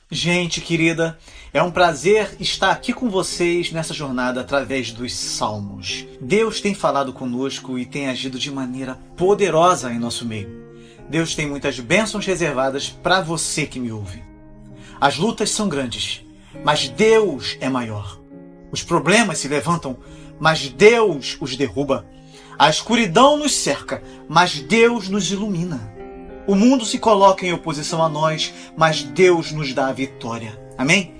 Gente querida, é um prazer estar aqui com vocês nessa jornada através dos Salmos. Deus tem falado conosco e tem agido de maneira poderosa em nosso meio. Deus tem muitas bênçãos reservadas para você que me ouve. As lutas são grandes, mas Deus é maior. Os problemas se levantam, mas Deus os derruba. A escuridão nos cerca, mas Deus nos ilumina. O mundo se coloca em oposição a nós, mas Deus nos dá a vitória. Amém?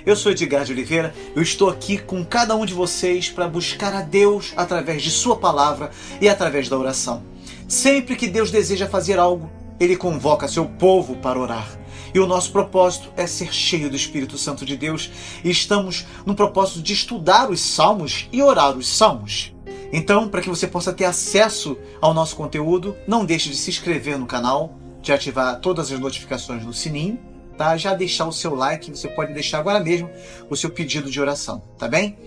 Eu sou Edgar de Oliveira, eu estou aqui com cada um de vocês para buscar a Deus através de sua palavra e através da oração. Sempre que Deus deseja fazer algo, Ele convoca seu povo para orar. E o nosso propósito é ser cheio do Espírito Santo de Deus e estamos no propósito de estudar os Salmos e orar os Salmos. Então, para que você possa ter acesso ao nosso conteúdo, não deixe de se inscrever no canal, de ativar todas as notificações no sininho, tá? Já deixar o seu like, você pode deixar agora mesmo o seu pedido de oração, tá bem?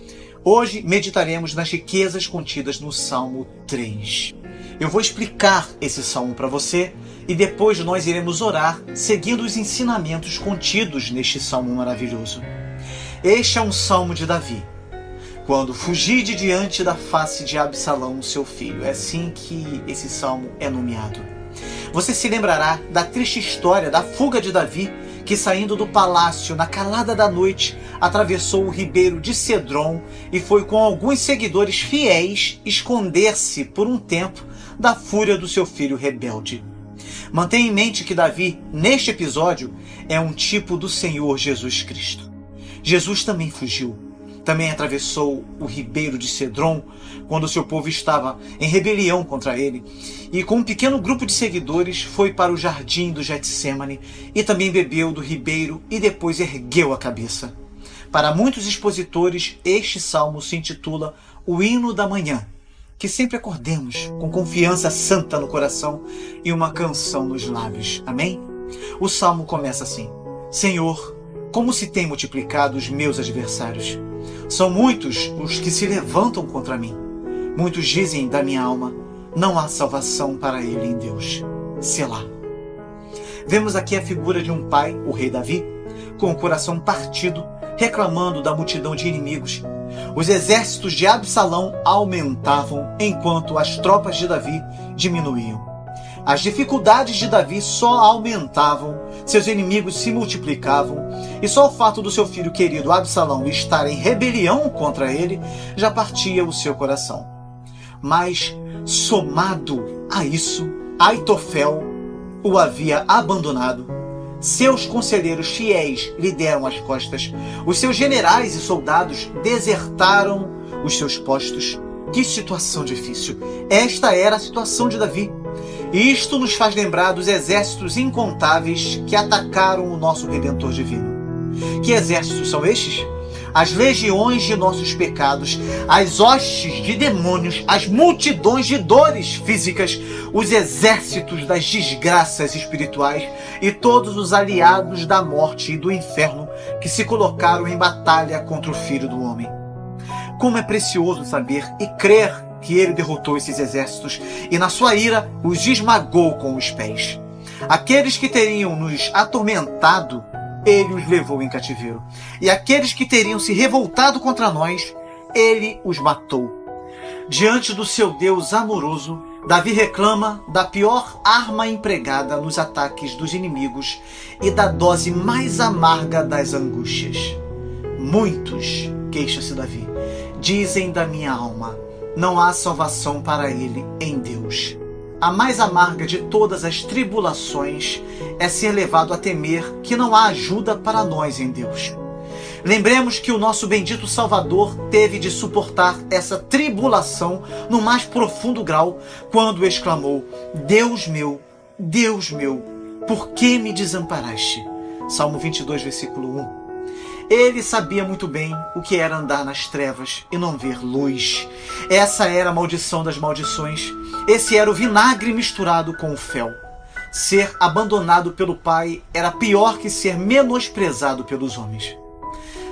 Hoje meditaremos nas riquezas contidas no Salmo 3. Eu vou explicar esse salmo para você e depois nós iremos orar seguindo os ensinamentos contidos neste salmo maravilhoso. Este é um salmo de Davi. Quando fugi de diante da face de Absalão, seu filho. É assim que esse salmo é nomeado. Você se lembrará da triste história da fuga de Davi, que saindo do palácio na calada da noite, atravessou o ribeiro de Cedron e foi com alguns seguidores fiéis esconder-se por um tempo da fúria do seu filho rebelde. Mantenha em mente que Davi, neste episódio, é um tipo do Senhor Jesus Cristo. Jesus também fugiu. Também atravessou o ribeiro de Cedron, quando seu povo estava em rebelião contra ele, e com um pequeno grupo de seguidores foi para o jardim do Getsêmani e também bebeu do ribeiro e depois ergueu a cabeça. Para muitos expositores, este salmo se intitula O Hino da Manhã, que sempre acordemos com confiança santa no coração e uma canção nos lábios. Amém? O salmo começa assim: Senhor, como se têm multiplicado os meus adversários. São muitos os que se levantam contra mim. Muitos dizem da minha alma, não há salvação para ele em Deus. Selá. Vemos aqui a figura de um pai, o rei Davi, com o coração partido, reclamando da multidão de inimigos. Os exércitos de Absalão aumentavam, enquanto as tropas de Davi diminuíam. As dificuldades de Davi só aumentavam, seus inimigos se multiplicavam, e só o fato do seu filho querido Absalão estar em rebelião contra ele já partia o seu coração. Mas, somado a isso, Aitofel o havia abandonado. Seus conselheiros fiéis lhe deram as costas. Os seus generais e soldados desertaram os seus postos. Que situação difícil! Esta era a situação de Davi. E isto nos faz lembrar dos exércitos incontáveis que atacaram o nosso Redentor divino. Que exércitos são estes? As legiões de nossos pecados, as hostes de demônios, as multidões de dores físicas, os exércitos das desgraças espirituais e todos os aliados da morte e do inferno que se colocaram em batalha contra o Filho do Homem. Como é precioso saber e crer que ele derrotou esses exércitos e na sua ira os esmagou com os pés. Aqueles que teriam nos atormentado, ele os levou em cativeiro. E aqueles que teriam se revoltado contra nós, ele os matou. Diante do seu Deus amoroso, Davi reclama da pior arma empregada nos ataques dos inimigos e da dose mais amarga das angústias. Muitos, queixa-se Davi, dizem da minha alma, não há salvação para ele em Deus. A mais amarga de todas as tribulações é ser levado a temer que não há ajuda para nós em Deus. Lembremos que o nosso bendito Salvador teve de suportar essa tribulação no mais profundo grau quando exclamou, Deus meu, por que me desamparaste? Salmo 22, versículo 1. Ele sabia muito bem o que era andar nas trevas e não ver luz. Essa era a maldição das maldições. Esse era o vinagre misturado com o fel. Ser abandonado pelo Pai era pior que ser menosprezado pelos homens.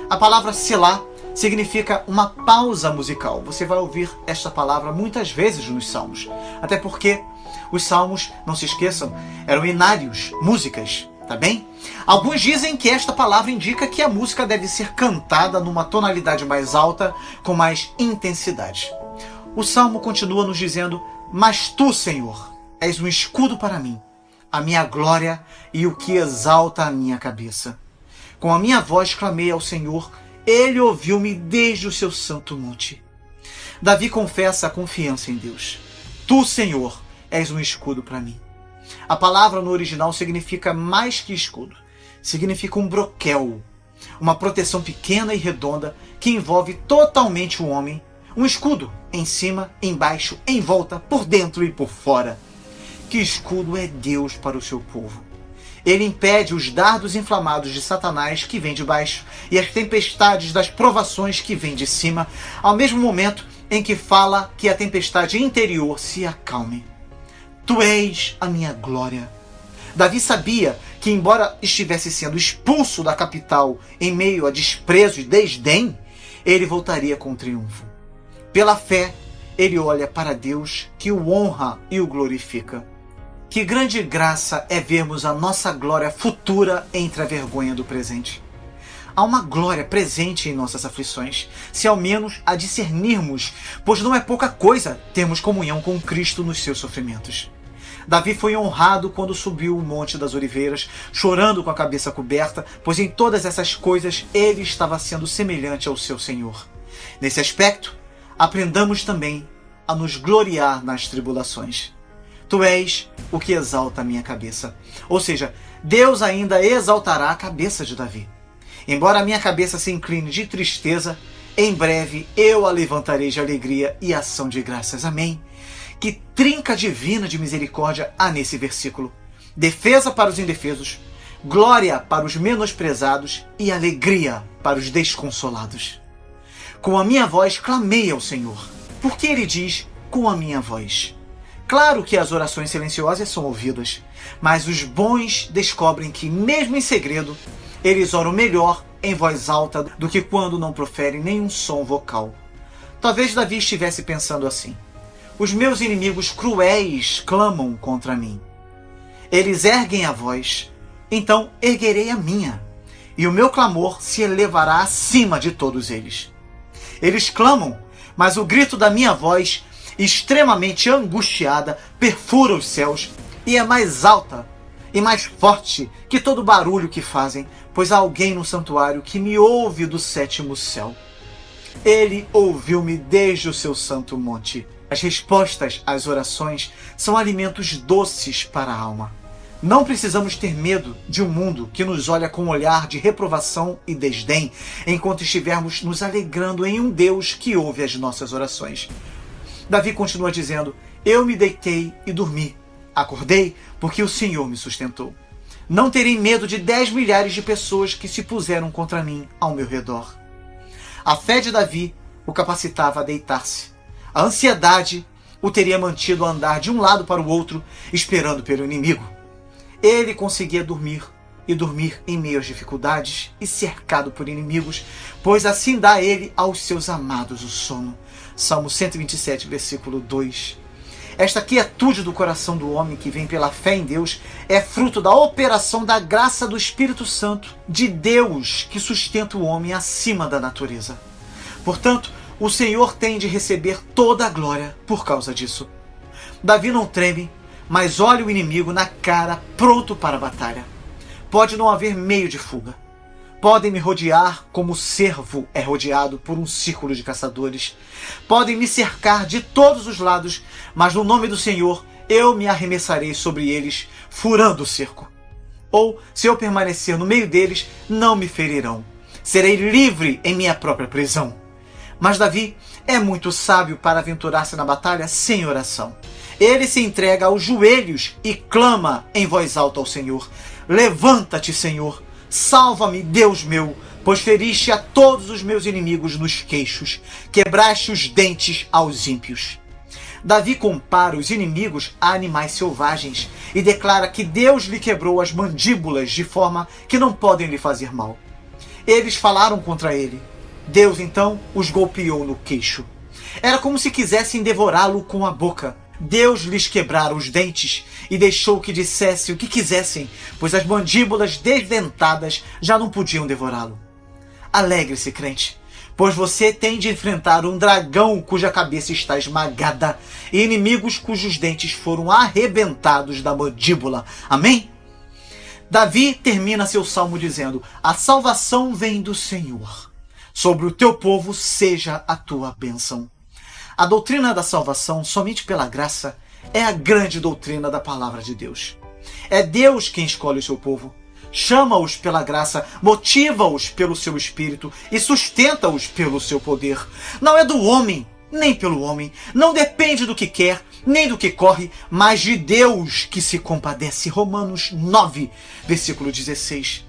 A palavra selá significa uma pausa musical. Você vai ouvir esta palavra muitas vezes nos Salmos. Até porque os Salmos, não se esqueçam, eram hinários, músicas. Tá bem? Alguns dizem que esta palavra indica que a música deve ser cantada numa tonalidade mais alta, com mais intensidade. O Salmo continua nos dizendo: mas tu, Senhor, és um escudo para mim, a minha glória e o que exalta a minha cabeça. Com a minha voz clamei ao Senhor, ele ouviu-me desde o seu santo monte. Davi confessa a confiança em Deus. Tu, Senhor, és um escudo para mim. A palavra no original significa mais que escudo. Significa um broquel, uma proteção pequena e redonda que envolve totalmente o homem. Um escudo em cima, embaixo, em volta, por dentro e por fora. Que escudo é Deus para o seu povo. Ele impede os dardos inflamados de Satanás que vêm de baixo e as tempestades das provações que vêm de cima, ao mesmo momento em que fala que a tempestade interior se acalme. Tu és a minha glória. Davi sabia que, embora estivesse sendo expulso da capital em meio a desprezo e desdém, ele voltaria com triunfo. Pela fé, ele olha para Deus, que o honra e o glorifica. Que grande graça é vermos a nossa glória futura entre a vergonha do presente. Há uma glória presente em nossas aflições, se ao menos a discernirmos, pois não é pouca coisa termos comunhão com Cristo nos seus sofrimentos. Davi foi honrado quando subiu o Monte das Oliveiras, chorando com a cabeça coberta, pois em todas essas coisas ele estava sendo semelhante ao seu Senhor. Nesse aspecto, aprendamos também a nos gloriar nas tribulações. Tu és o que exalta a minha cabeça. Ou seja, Deus ainda exaltará a cabeça de Davi. Embora a minha cabeça se incline de tristeza, em breve eu a levantarei de alegria e ação de graças. Amém. Que trinca divina de misericórdia há nesse versículo. Defesa para os indefesos, glória para os menosprezados e alegria para os desconsolados. Com a minha voz clamei ao Senhor. Por que ele diz com a minha voz? Claro que as orações silenciosas são ouvidas, mas os bons descobrem que, mesmo em segredo, eles oram melhor em voz alta do que quando não proferem nenhum som vocal. Talvez Davi estivesse pensando assim: os meus inimigos cruéis clamam contra mim. Eles erguem a voz, então erguerei a minha, e o meu clamor se elevará acima de todos eles. Eles clamam, mas o grito da minha voz, extremamente angustiada, perfura os céus e é mais alta e mais forte que todo o barulho que fazem, pois há alguém no santuário que me ouve do sétimo céu. Ele ouviu-me desde o seu santo monte. As respostas às orações são alimentos doces para a alma. Não precisamos ter medo de um mundo que nos olha com um olhar de reprovação e desdém, enquanto estivermos nos alegrando em um Deus que ouve as nossas orações. Davi continua dizendo: eu me deitei e dormi. Acordei porque o Senhor me sustentou. Não terei medo de 10 milhares de pessoas que se puseram contra mim ao meu redor. A fé de Davi o capacitava a deitar-se. A ansiedade o teria mantido a andar de um lado para o outro, esperando pelo inimigo. Ele conseguia dormir, e dormir em meio às dificuldades e cercado por inimigos, pois assim dá ele aos seus amados o sono. Salmo 127, versículo 2. Esta quietude do coração do homem que vem pela fé em Deus é fruto da operação da graça do Espírito Santo, de Deus que sustenta o homem acima da natureza. Portanto, o Senhor tem de receber toda a glória por causa disso. Davi não treme, mas olha o inimigo na cara, pronto para a batalha. Pode não haver meio de fuga. Podem me rodear como o cervo é rodeado por um círculo de caçadores. Podem me cercar de todos os lados, mas no nome do Senhor eu me arremessarei sobre eles, furando o cerco. Ou, se eu permanecer no meio deles, não me ferirão. Serei livre em minha própria prisão. Mas Davi é muito sábio para aventurar-se na batalha sem oração. Ele se entrega aos joelhos e clama em voz alta ao Senhor: levanta-te, Senhor, salva-me, Deus meu, pois feriste a todos os meus inimigos nos queixos, quebraste os dentes aos ímpios. Davi compara os inimigos a animais selvagens e declara que Deus lhe quebrou as mandíbulas de forma que não podem lhe fazer mal. Eles falaram contra ele. Deus então os golpeou no queixo. Era como se quisessem devorá-lo com a boca, Deus lhes quebrara os dentes e deixou que dissesse o que quisessem, pois as mandíbulas desdentadas já não podiam devorá-lo. Alegre-se, crente, pois você tem de enfrentar um dragão cuja cabeça está esmagada e inimigos cujos dentes foram arrebentados da mandíbula. Amém? Davi termina seu salmo dizendo: a salvação vem do Senhor. Sobre o teu povo seja a tua bênção. A doutrina da salvação, somente pela graça, é a grande doutrina da palavra de Deus. É Deus quem escolhe o seu povo, chama-os pela graça, motiva-os pelo seu espírito e sustenta-os pelo seu poder. Não é do homem, nem pelo homem, não depende do que quer, nem do que corre, mas de Deus que se compadece. Romanos 9, versículo 16.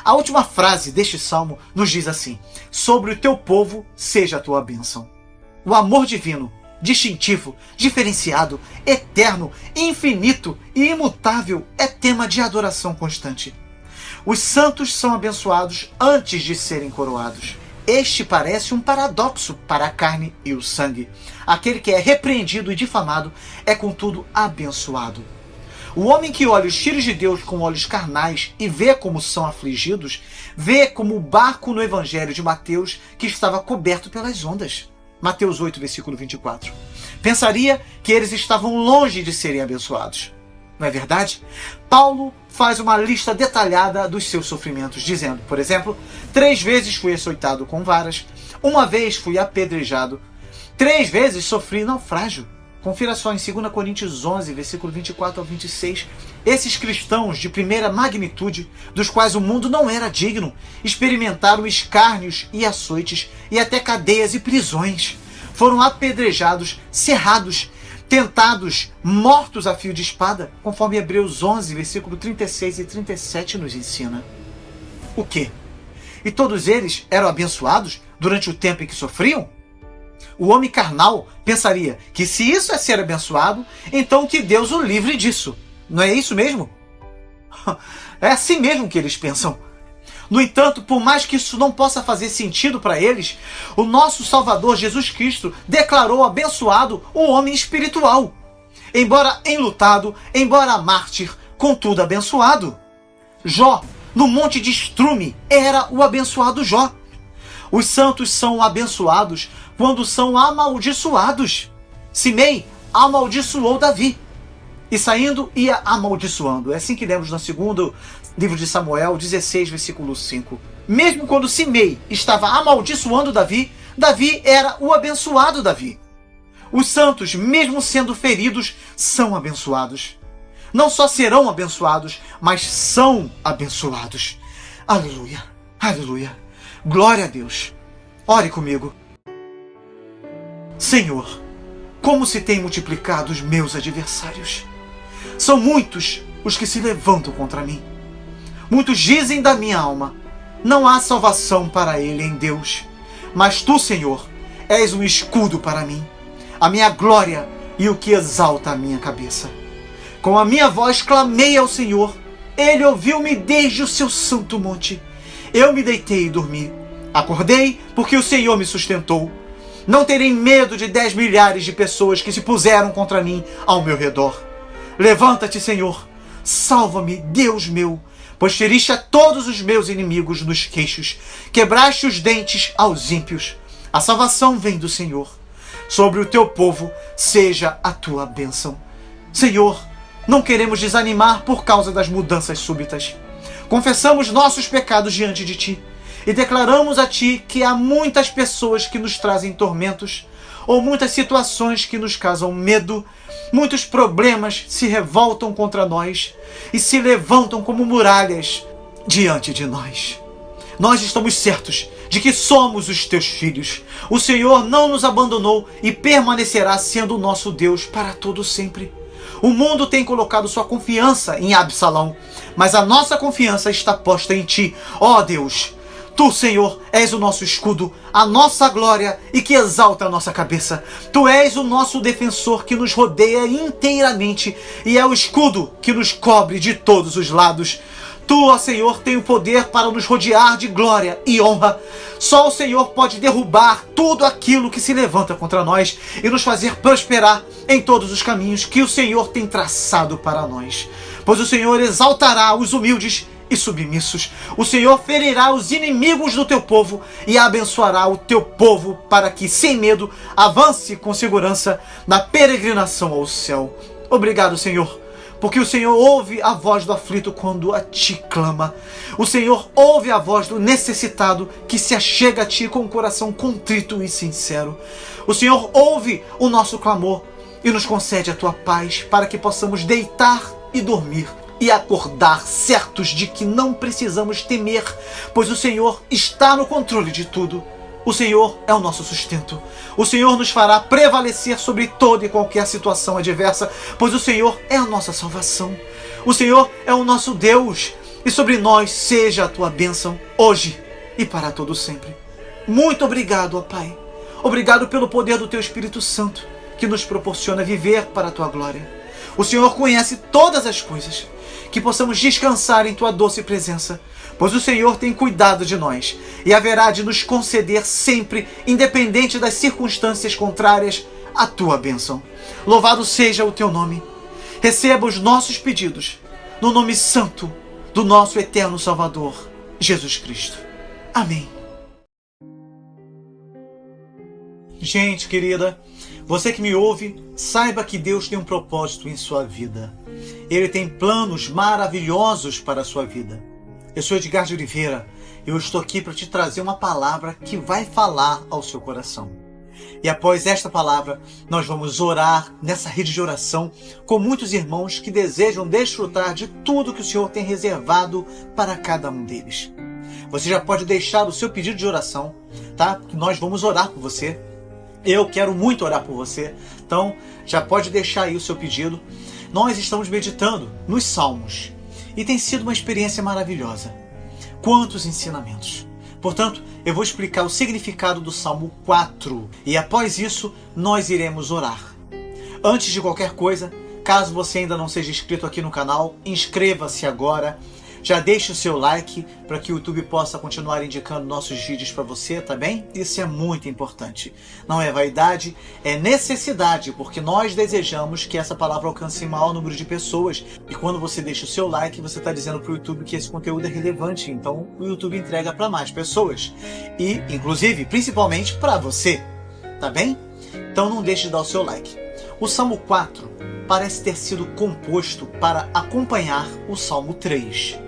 A última frase deste salmo nos diz assim: sobre o teu povo seja a tua bênção. O amor divino, distintivo, diferenciado, eterno, infinito e imutável é tema de adoração constante. Os santos são abençoados antes de serem coroados. Este parece um paradoxo para a carne e o sangue. Aquele que é repreendido e difamado é, contudo, abençoado. O homem que olha os filhos de Deus com olhos carnais e vê como são afligidos, vê como o barco no Evangelho de Mateus que estava coberto pelas ondas. Mateus 8, versículo 24. Pensaria que eles estavam longe de serem abençoados. Não é verdade? Paulo faz uma lista detalhada dos seus sofrimentos, dizendo, por exemplo: 3 vezes fui açoitado com varas, 1 vez fui apedrejado, 3 vezes sofri naufrágio. Confira só em 2 Coríntios 11, versículo 24 ao 26. Esses cristãos de primeira magnitude, dos quais o mundo não era digno, experimentaram escárnios e açoites e até cadeias e prisões. Foram apedrejados, cerrados, tentados, mortos a fio de espada, conforme Hebreus 11, versículo 36 e 37 nos ensina. O quê? E todos eles eram abençoados durante o tempo em que sofriam? O homem carnal pensaria que se isso é ser abençoado, então que Deus o livre disso. Não é isso mesmo? É assim mesmo que eles pensam. No entanto, por mais que isso não possa fazer sentido para eles, o nosso Salvador Jesus Cristo declarou abençoado o homem espiritual. Embora enlutado, embora mártir, contudo abençoado. Jó, no monte de estrume, era o abençoado Jó. Os santos são abençoados quando são amaldiçoados. Simei amaldiçoou Davi e saindo ia amaldiçoando. É assim que lemos no 2º livro de Samuel 16, versículo 5. Mesmo quando Simei estava amaldiçoando Davi, Davi era o abençoado Davi. Os santos, mesmo sendo feridos, são abençoados. Não só serão abençoados, mas são abençoados. Aleluia, aleluia. Glória a Deus. Ore comigo. Senhor, como se tem multiplicado os meus adversários. São muitos os que se levantam contra mim. Muitos dizem da minha alma: não há salvação para ele em Deus. Mas tu, Senhor, és um escudo para mim, a minha glória e o que exalta a minha cabeça. Com a minha voz clamei ao Senhor. Ele ouviu-me desde o seu santo monte. Eu me deitei e dormi. Acordei porque o Senhor me sustentou. Não terei medo de 10 milhares de pessoas que se puseram contra mim ao meu redor. Levanta-te, Senhor. Salva-me, Deus meu, pois feriste a todos os meus inimigos nos queixos. Quebraste os dentes aos ímpios. A salvação vem do Senhor. Sobre o teu povo seja a tua bênção. Senhor, não queremos desanimar por causa das mudanças súbitas. Confessamos nossos pecados diante de ti e declaramos a ti que há muitas pessoas que nos trazem tormentos ou muitas situações que nos causam medo. Muitos problemas se revoltam contra nós e se levantam como muralhas diante de nós. Nós estamos certos de que somos os teus filhos. O Senhor não nos abandonou e permanecerá sendo o nosso Deus para todo sempre. O mundo tem colocado sua confiança em Absalão, mas a nossa confiança está posta em ti, ó Deus. Tu, Senhor, és o nosso escudo, a nossa glória e que exalta a nossa cabeça. Tu és o nosso defensor que nos rodeia inteiramente e é o escudo que nos cobre de todos os lados. Tu, ó Senhor, tem o poder para nos rodear de glória e honra. Só o Senhor pode derrubar tudo aquilo que se levanta contra nós e nos fazer prosperar em todos os caminhos que o Senhor tem traçado para nós. Pois o Senhor exaltará os humildes e submissos. O Senhor ferirá os inimigos do teu povo e abençoará o teu povo para que, sem medo, avance com segurança na peregrinação ao céu. Obrigado, Senhor, porque o Senhor ouve a voz do aflito quando a ti clama. O Senhor ouve a voz do necessitado que se achega a ti com o coração contrito e sincero. O Senhor ouve o nosso clamor e nos concede a tua paz para que possamos deitar e dormir e acordar certos de que não precisamos temer, pois o Senhor está no controle de tudo. O Senhor é o nosso sustento. O Senhor nos fará prevalecer sobre toda e qualquer situação adversa, pois o Senhor é a nossa salvação. O Senhor é o nosso Deus, e sobre nós seja a tua bênção, hoje e para todo sempre. Muito obrigado, ó Pai. Obrigado pelo poder do teu Espírito Santo, que nos proporciona viver para a tua glória. O Senhor conhece todas as coisas, que possamos descansar em tua doce presença, pois o Senhor tem cuidado de nós e haverá de nos conceder sempre, independente das circunstâncias contrárias, a tua bênção. Louvado seja o teu nome. Receba os nossos pedidos no nome santo do nosso eterno Salvador, Jesus Cristo. Amém. Gente querida, você que me ouve, saiba que Deus tem um propósito em sua vida. Ele tem planos maravilhosos para a sua vida. Eu sou Edgar de Oliveira e eu estou aqui para te trazer uma palavra que vai falar ao seu coração. E após esta palavra, nós vamos orar nessa rede de oração com muitos irmãos que desejam desfrutar de tudo que o Senhor tem reservado para cada um deles. Você já pode deixar o seu pedido de oração, tá? Nós vamos orar por você. Eu quero muito orar por você, então já pode deixar aí o seu pedido. Nós estamos meditando nos Salmos e tem sido uma experiência maravilhosa. Quantos ensinamentos! Portanto, eu vou explicar o significado do Salmo 4 e após isso nós iremos orar. Antes de qualquer coisa, caso você ainda não seja inscrito aqui no canal, inscreva-se agora. Já deixe o seu like para que o YouTube possa continuar indicando nossos vídeos para você, tá bem? Isso é muito importante. Não é vaidade, é necessidade, porque nós desejamos que essa palavra alcance maior número de pessoas. E quando você deixa o seu like, você está dizendo para o YouTube que esse conteúdo é relevante. Então o YouTube entrega para mais pessoas. E, inclusive, principalmente para você, tá bem? Então não deixe de dar o seu like. O Salmo 4 parece ter sido composto para acompanhar o Salmo 3.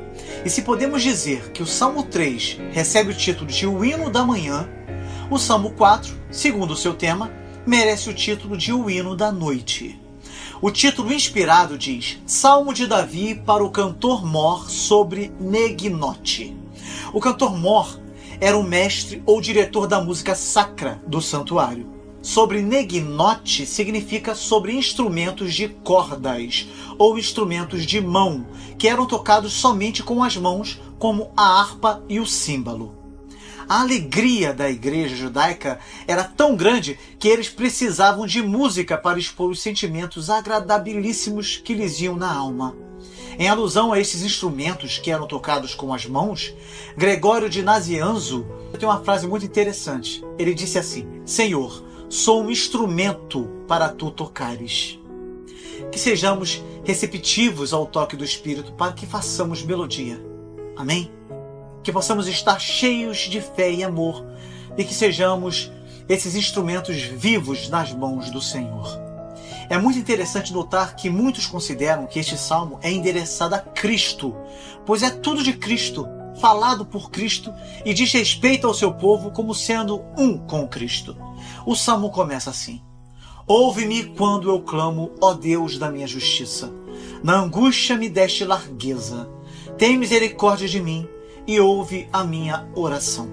E se podemos dizer que o Salmo 3 recebe o título de O Hino da Manhã, o Salmo 4, segundo o seu tema, merece o título de O Hino da Noite. O título inspirado diz Salmo de Davi para o cantor mor sobre Neginote. O cantor mor era o mestre ou diretor da música sacra do santuário. Sobre neginote significa sobre instrumentos de cordas ou instrumentos de mão, que eram tocados somente com as mãos, como a harpa e o símbolo. A alegria da igreja judaica era tão grande que eles precisavam de música para expor os sentimentos agradabilíssimos que lhes iam na alma. Em alusão a esses instrumentos que eram tocados com as mãos, Gregório de Nazianzo tem uma frase muito interessante. Ele disse assim: Senhor, sou um instrumento para tu tocares. Que sejamos receptivos ao toque do Espírito para que façamos melodia. Amém? Que possamos estar cheios de fé e amor e que sejamos esses instrumentos vivos nas mãos do Senhor. É muito interessante notar que muitos consideram que este salmo é endereçado a Cristo, pois é tudo de Cristo, falado por Cristo e diz respeito ao seu povo como sendo um com Cristo. O salmo começa assim: Ouve-me quando eu clamo, ó Deus da minha justiça. Na angústia me deste largueza. Tem misericórdia de mim e ouve a minha oração.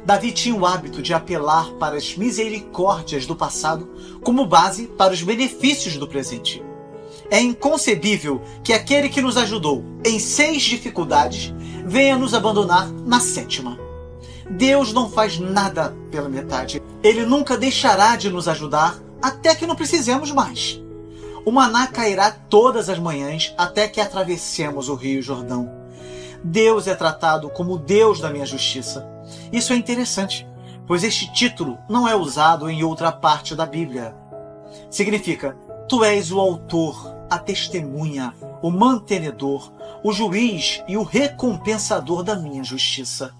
Davi tinha o hábito de apelar para as misericórdias do passado como base para os benefícios do presente. É inconcebível que aquele que nos ajudou em 6 dificuldades venha nos abandonar na 7ª. Deus não faz nada pela metade. Ele nunca deixará de nos ajudar até que não precisemos mais. O maná cairá todas as manhãs até que atravessemos o Rio Jordão. Deus é tratado como o Deus da minha justiça. Isso é interessante, pois este título não é usado em outra parte da Bíblia. Significa: tu és o autor, a testemunha, o mantenedor, o juiz e o recompensador da minha justiça.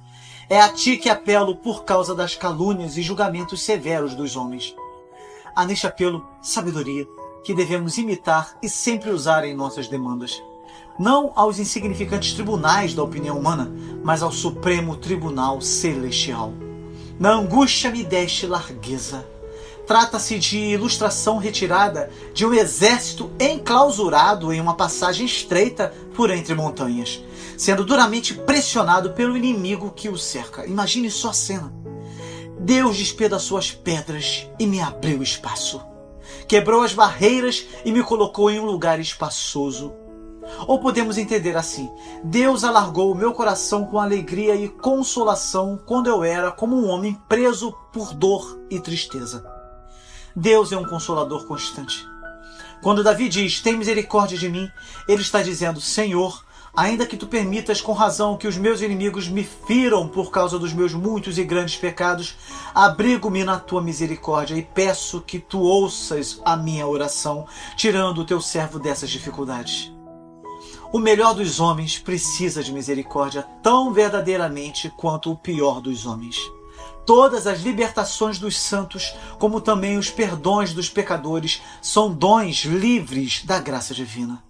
É a ti que apelo por causa das calúnias e julgamentos severos dos homens. Há neste apelo sabedoria que devemos imitar e sempre usar em nossas demandas. Não aos insignificantes tribunais da opinião humana, mas ao Supremo Tribunal Celestial. Na angústia me deste largueza. Trata-se de ilustração retirada de um exército enclausurado em uma passagem estreita por entre montanhas, sendo duramente pressionado pelo inimigo que o cerca. Imagine só a cena. Deus despedaçou as pedras e me abriu espaço. Quebrou as barreiras e me colocou em um lugar espaçoso. Ou podemos entender assim: Deus alargou o meu coração com alegria e consolação quando eu era como um homem preso por dor e tristeza. Deus é um consolador constante. Quando Davi diz: tem misericórdia de mim, ele está dizendo: Senhor, ainda que tu permitas com razão que os meus inimigos me firam por causa dos meus muitos e grandes pecados, abrigo-me na tua misericórdia e peço que tu ouças a minha oração, tirando o teu servo dessas dificuldades. O melhor dos homens precisa de misericórdia tão verdadeiramente quanto o pior dos homens. Todas as libertações dos santos, como também os perdões dos pecadores, são dons livres da graça divina.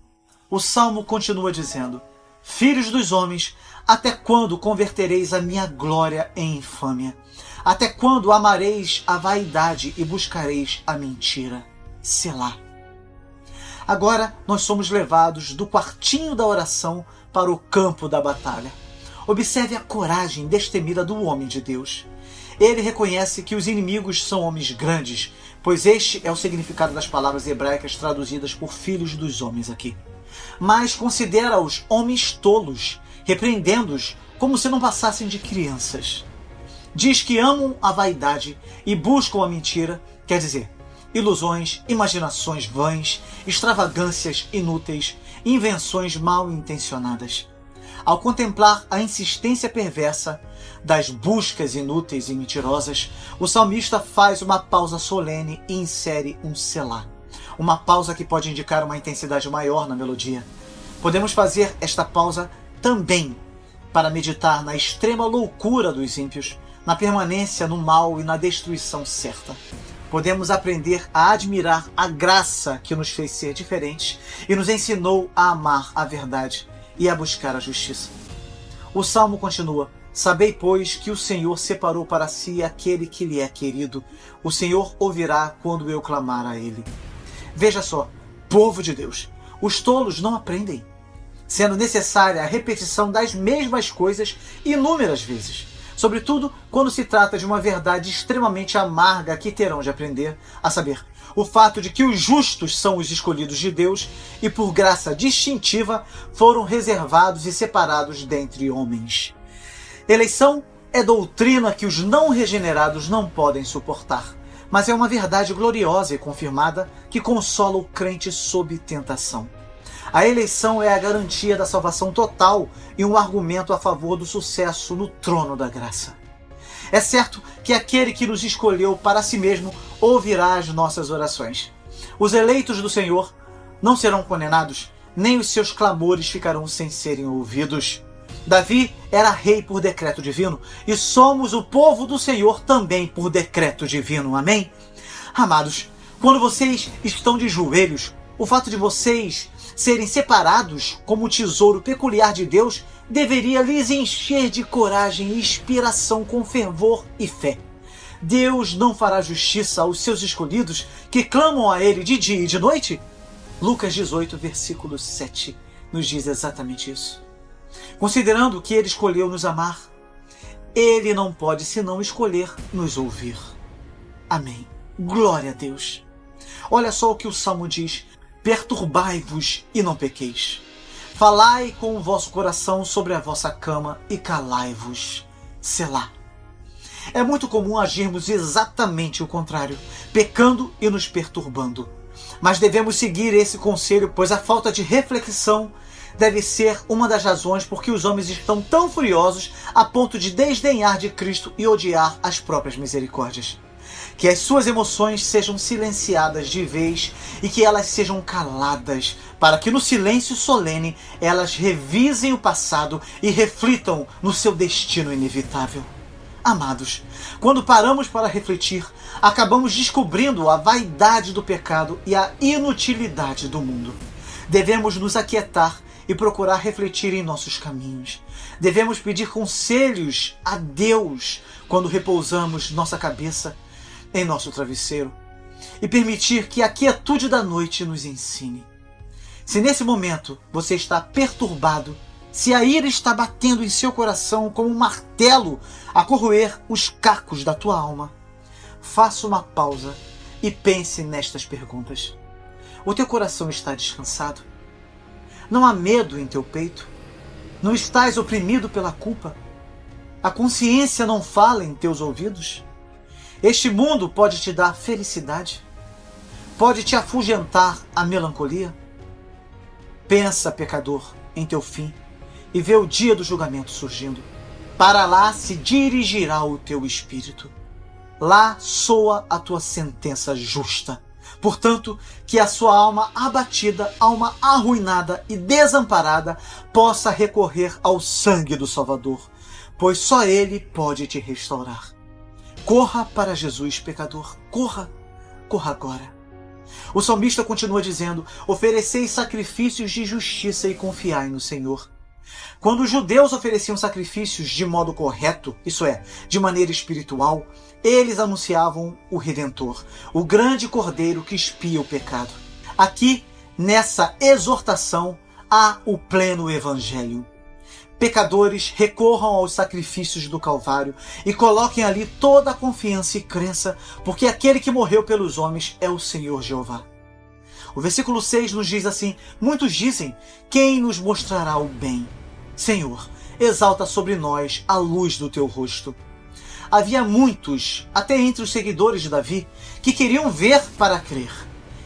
O Salmo continua dizendo: Filhos dos homens, até quando convertereis a minha glória em infâmia? Até quando amareis a vaidade e buscareis a mentira? Selá. Agora nós somos levados do quartinho da oração para o campo da batalha. Observe a coragem destemida do homem de Deus. Ele reconhece que os inimigos são homens grandes, pois este é o significado das palavras hebraicas traduzidas por filhos dos homens aqui. Mas considera-os homens tolos, repreendendo-os como se não passassem de crianças. Diz que amam a vaidade e buscam a mentira, quer dizer, ilusões, imaginações vãs, extravagâncias inúteis, invenções mal intencionadas. Ao contemplar a insistência perversa das buscas inúteis e mentirosas, o salmista faz uma pausa solene e insere um selá. Uma pausa que pode indicar uma intensidade maior na melodia. Podemos fazer esta pausa também para meditar na extrema loucura dos ímpios, na permanência no mal e na destruição certa. Podemos aprender a admirar a graça que nos fez ser diferentes e nos ensinou a amar a verdade e a buscar a justiça. O Salmo continua: Sabei, pois, que o Senhor separou para si aquele que lhe é querido. O Senhor ouvirá quando eu clamar a ele. Veja só, povo de Deus, os tolos não aprendem, sendo necessária a repetição das mesmas coisas inúmeras vezes. Sobretudo quando se trata de uma verdade extremamente amarga que terão de aprender, a saber, o fato de que os justos são os escolhidos de Deus e, por graça distintiva, foram reservados e separados dentre homens. Eleição é doutrina que os não regenerados não podem suportar, mas é uma verdade gloriosa e confirmada que consola o crente sob tentação. A eleição é a garantia da salvação total e um argumento a favor do sucesso no trono da graça. É certo que aquele que nos escolheu para si mesmo ouvirá as nossas orações. Os eleitos do Senhor não serão condenados, nem os seus clamores ficarão sem serem ouvidos. Davi era rei por decreto divino e somos o povo do Senhor também por decreto divino. Amém? Amados, quando vocês estão de joelhos, o fato de vocês serem separados como tesouro peculiar de Deus deveria lhes encher de coragem e inspiração com fervor e fé. Deus não fará justiça aos seus escolhidos que clamam a Ele de dia e de noite? Lucas 18, versículo 7, nos diz exatamente isso. Considerando que Ele escolheu nos amar, Ele não pode senão escolher nos ouvir. Amém. Glória a Deus. Olha só o que o Salmo diz: perturbai-vos e não pequeis. Falai com o vosso coração sobre a vossa cama e calai-vos. Selá. É muito comum agirmos exatamente o contrário, pecando e nos perturbando. Mas devemos seguir esse conselho, pois a falta de reflexão deve ser uma das razões por que os homens estão tão furiosos a ponto de desdenhar de Cristo e odiar as próprias misericórdias. Que as suas emoções sejam silenciadas de vez e que elas sejam caladas, para que no silêncio solene elas revisem o passado e reflitam no seu destino inevitável. Amados, quando paramos para refletir, acabamos descobrindo a vaidade do pecado e a inutilidade do mundo. Devemos nos aquietar e procurar refletir em nossos caminhos. Devemos pedir conselhos a Deus quando repousamos nossa cabeça em nosso travesseiro e permitir que a quietude da noite nos ensine. Se nesse momento você está perturbado, se a ira está batendo em seu coração como um martelo a corroer os cacos da tua alma, faça uma pausa e pense nestas perguntas. O teu coração está descansado? Não há medo em teu peito? Não estás oprimido pela culpa? A consciência não fala em teus ouvidos? Este mundo pode te dar felicidade? Pode te afugentar a melancolia? Pensa, pecador, em teu fim e vê o dia do julgamento surgindo. Para lá se dirigirá o teu espírito. Lá soa a tua sentença justa. Portanto, que a sua alma abatida, alma arruinada e desamparada, possa recorrer ao sangue do Salvador, pois só Ele pode te restaurar. Corra para Jesus, pecador. Corra. Corra agora. O salmista continua dizendo: ofereceis sacrifícios de justiça e confiai no Senhor. Quando os judeus ofereciam sacrifícios de modo correto, isso é, de maneira espiritual, eles anunciavam o Redentor, o grande Cordeiro que expia o pecado. Aqui, nessa exortação, há o pleno Evangelho. Pecadores, recorram aos sacrifícios do Calvário e coloquem ali toda a confiança e crença, porque aquele que morreu pelos homens é o Senhor Jeová. O versículo 6 nos diz assim: muitos dizem, quem nos mostrará o bem? Senhor, exalta sobre nós a luz do teu rosto. Havia muitos, até entre os seguidores de Davi, que queriam ver para crer.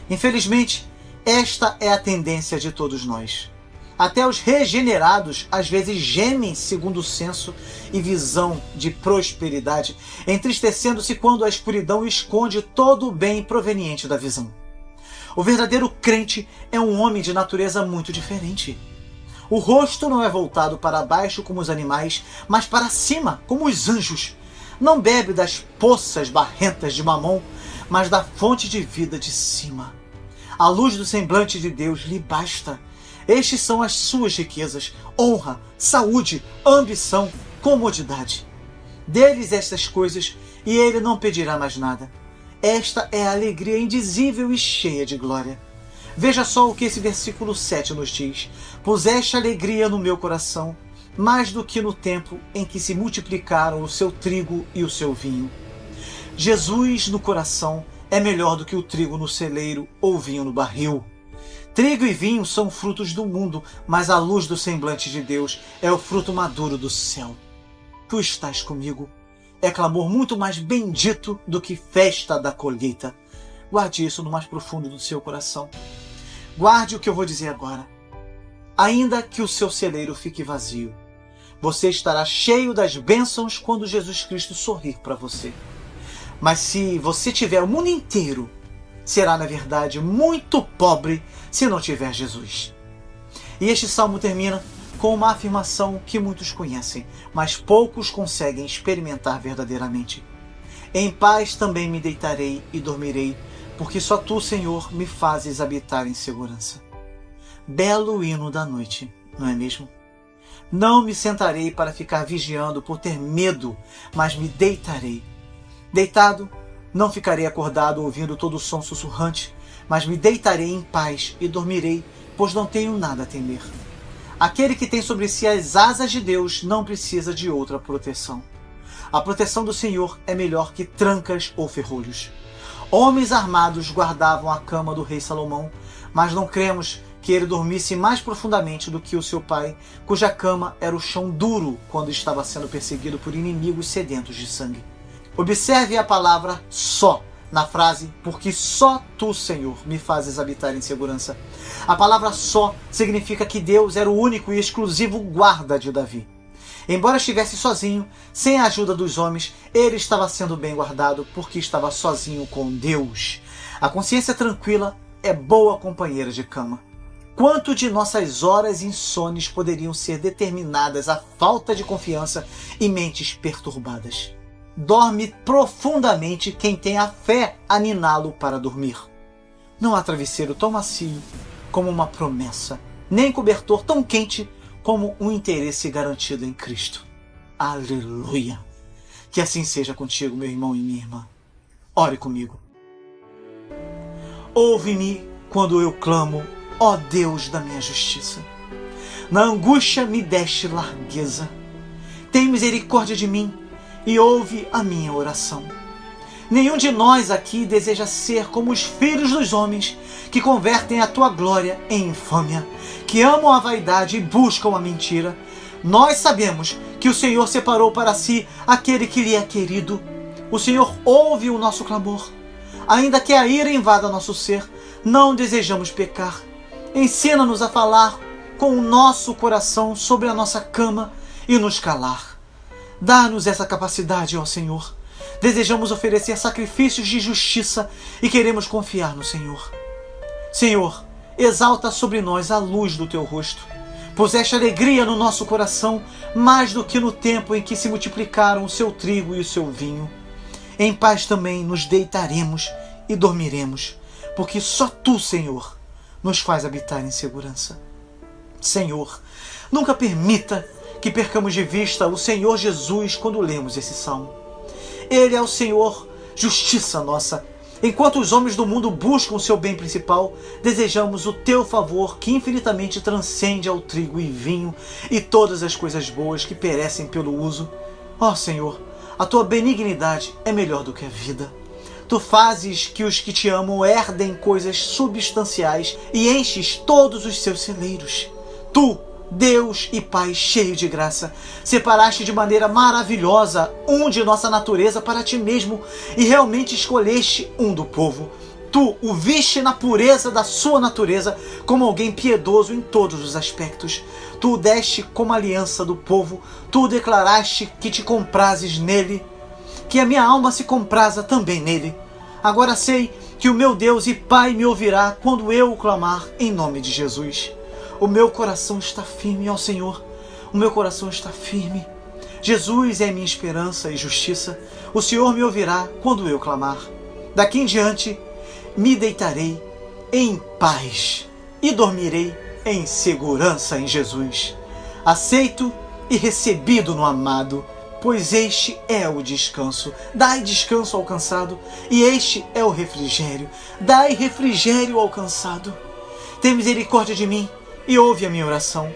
Infelizmente, esta é a tendência de todos nós. Até os regenerados às vezes gemem segundo o senso e visão de prosperidade, entristecendo-se quando a escuridão esconde todo o bem proveniente da visão. O verdadeiro crente é um homem de natureza muito diferente. O rosto não é voltado para baixo como os animais, mas para cima como os anjos. Não bebe das poças barrentas de Mamon, mas da fonte de vida de cima. A luz do semblante de Deus lhe basta. Estes são as suas riquezas: honra, saúde, ambição, comodidade. Deles estas coisas, e ele não pedirá mais nada. Esta é a alegria indizível e cheia de glória. Veja só o que esse versículo 7 nos diz: puseste alegria no meu coração, mais do que no tempo em que se multiplicaram o seu trigo e o seu vinho. Jesus no coração é melhor do que o trigo no celeiro ou vinho no barril. Trigo e vinho são frutos do mundo, mas a luz do semblante de Deus é o fruto maduro do céu. Tu estás comigo. É clamor muito mais bendito do que festa da colheita. Guarde isso no mais profundo do seu coração. Guarde o que eu vou dizer agora. Ainda que o seu celeiro fique vazio, você estará cheio das bênçãos quando Jesus Cristo sorrir para você. Mas se você tiver o mundo inteiro, será na verdade muito pobre se não tiver Jesus. E este salmo termina com uma afirmação que muitos conhecem, mas poucos conseguem experimentar verdadeiramente. Em paz também me deitarei e dormirei, porque só tu, Senhor, me fazes habitar em segurança. Belo hino da noite, não é mesmo? Não me sentarei para ficar vigiando por ter medo, mas me deitarei. Deitado, não ficarei acordado ouvindo todo o som sussurrante, mas me deitarei em paz e dormirei, pois não tenho nada a temer. Aquele que tem sobre si as asas de Deus não precisa de outra proteção. A proteção do Senhor é melhor que trancas ou ferrolhos. Homens armados guardavam a cama do rei Salomão, mas não cremos que ele dormisse mais profundamente do que o seu pai, cuja cama era o chão duro quando estava sendo perseguido por inimigos sedentos de sangue. Observe a palavra só na frase, porque só tu, Senhor, me fazes habitar em segurança. A palavra só significa que Deus era o único e exclusivo guarda de Davi. Embora estivesse sozinho, sem a ajuda dos homens, ele estava sendo bem guardado porque estava sozinho com Deus. A consciência tranquila é boa companheira de cama. Quanto de nossas horas insones poderiam ser determinadas à falta de confiança e mentes perturbadas? Dorme profundamente quem tem a fé a niná-lo para dormir. Não há travesseiro tão macio como uma promessa, nem cobertor tão quente como um interesse garantido em Cristo. Aleluia! Que assim seja contigo, meu irmão e minha irmã. Ore comigo. Ouve-me quando eu clamo, ó Deus da minha justiça. Na angústia me deste largueza. Tem misericórdia de mim e ouve a minha oração. Nenhum de nós aqui deseja ser como os filhos dos homens que convertem a tua glória em infâmia, que amam a vaidade e buscam a mentira. Nós sabemos que o Senhor separou para si aquele que lhe é querido. O Senhor ouve o nosso clamor. Ainda que a ira invada nosso ser, não desejamos pecar. Ensina-nos a falar com o nosso coração sobre a nossa cama e nos calar. Dá-nos essa capacidade, ó Senhor. Desejamos oferecer sacrifícios de justiça e queremos confiar no Senhor. Senhor, exalta sobre nós a luz do teu rosto. Puseste alegria no nosso coração, mais do que no tempo em que se multiplicaram o seu trigo e o seu vinho. Em paz também nos deitaremos e dormiremos, porque só tu, Senhor, nos faz habitar em segurança. Senhor, nunca permita que percamos de vista o Senhor Jesus quando lemos esse salmo. Ele é o Senhor, justiça nossa. Enquanto os homens do mundo buscam o seu bem principal, desejamos o teu favor que infinitamente transcende ao trigo e vinho e todas as coisas boas que perecem pelo uso. Ó Senhor, a tua benignidade é melhor do que a vida. Tu fazes que os que te amam herdem coisas substanciais e enches todos os seus celeiros. Tu, Deus e Pai cheio de graça, separaste de maneira maravilhosa um de nossa natureza para ti mesmo e realmente escolheste um do povo. Tu o viste na pureza da sua natureza como alguém piedoso em todos os aspectos. Tu o deste como aliança do povo, tu declaraste que te comprases nele, que a minha alma se compraza também nele. Agora sei que o meu Deus e Pai me ouvirá quando eu o clamar em nome de Jesus. O meu coração está firme, ó Senhor. O meu coração está firme. Jesus é minha esperança e justiça. O Senhor me ouvirá quando eu clamar. Daqui em diante me deitarei em paz e dormirei em segurança em Jesus. Aceito e recebido no amado, pois este é o descanso. Dai descanso ao cansado, e este é o refrigério. Dai refrigério ao cansado. Tem misericórdia de mim e ouve a minha oração.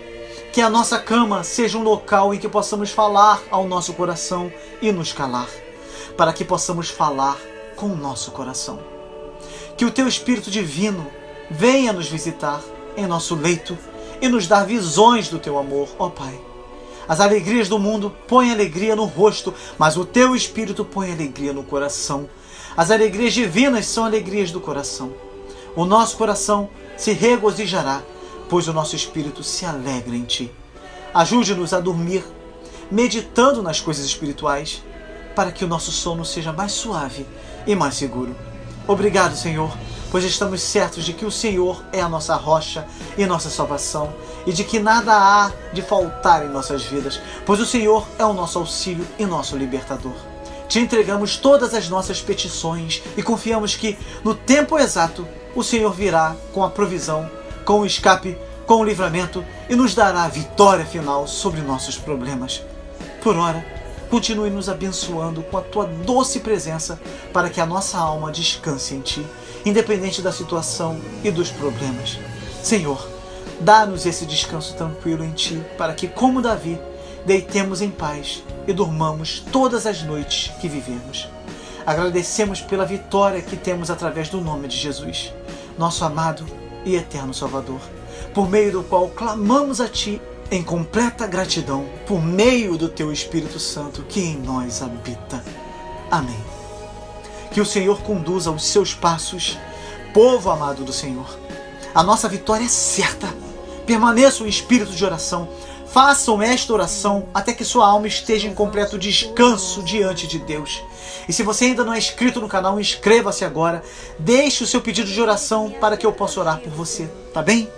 Que a nossa cama seja um local em que possamos falar ao nosso coração e nos calar, para que possamos falar com o nosso coração. Que o teu Espírito Divino venha nos visitar em nosso leito e nos dar visões do teu amor, ó Pai. As alegrias do mundo põem alegria no rosto, mas o teu Espírito põe alegria no coração. As alegrias divinas são alegrias do coração. O nosso coração se regozijará, pois o nosso espírito se alegra em ti. Ajude-nos a dormir, meditando nas coisas espirituais, para que o nosso sono seja mais suave e mais seguro. Obrigado, Senhor, pois estamos certos de que o Senhor é a nossa rocha e nossa salvação, e de que nada há de faltar em nossas vidas, pois o Senhor é o nosso auxílio e nosso libertador. Te entregamos todas as nossas petições e confiamos que, no tempo exato, o Senhor virá com a provisão, com o escape, com o livramento e nos dará a vitória final sobre nossos problemas. Por ora, continue nos abençoando com a tua doce presença para que a nossa alma descanse em ti, independente da situação e dos problemas. Senhor, dá-nos esse descanso tranquilo em ti para que, como Davi, deitemos em paz e dormamos todas as noites que vivemos. Agradecemos pela vitória que temos através do nome de Jesus, nosso amado e eterno Salvador, por meio do qual clamamos a ti em completa gratidão, por meio do teu Espírito Santo que em nós habita. Amém. Que o Senhor conduza os seus passos. Povo amado do Senhor, a nossa vitória é certa. Permaneçam em espírito de oração. Façam esta oração até que sua alma esteja em completo descanso diante de Deus. E se você ainda não é inscrito no canal, inscreva-se agora. Deixe o seu pedido de oração para que eu possa orar por você, tá bem?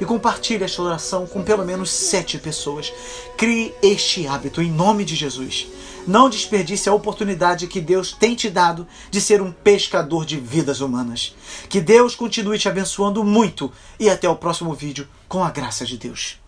E compartilhe esta oração com pelo menos 7 pessoas. Crie este hábito em nome de Jesus. Não desperdice a oportunidade que Deus tem te dado de ser um pescador de vidas humanas. Que Deus continue te abençoando muito e até o próximo vídeo com a graça de Deus.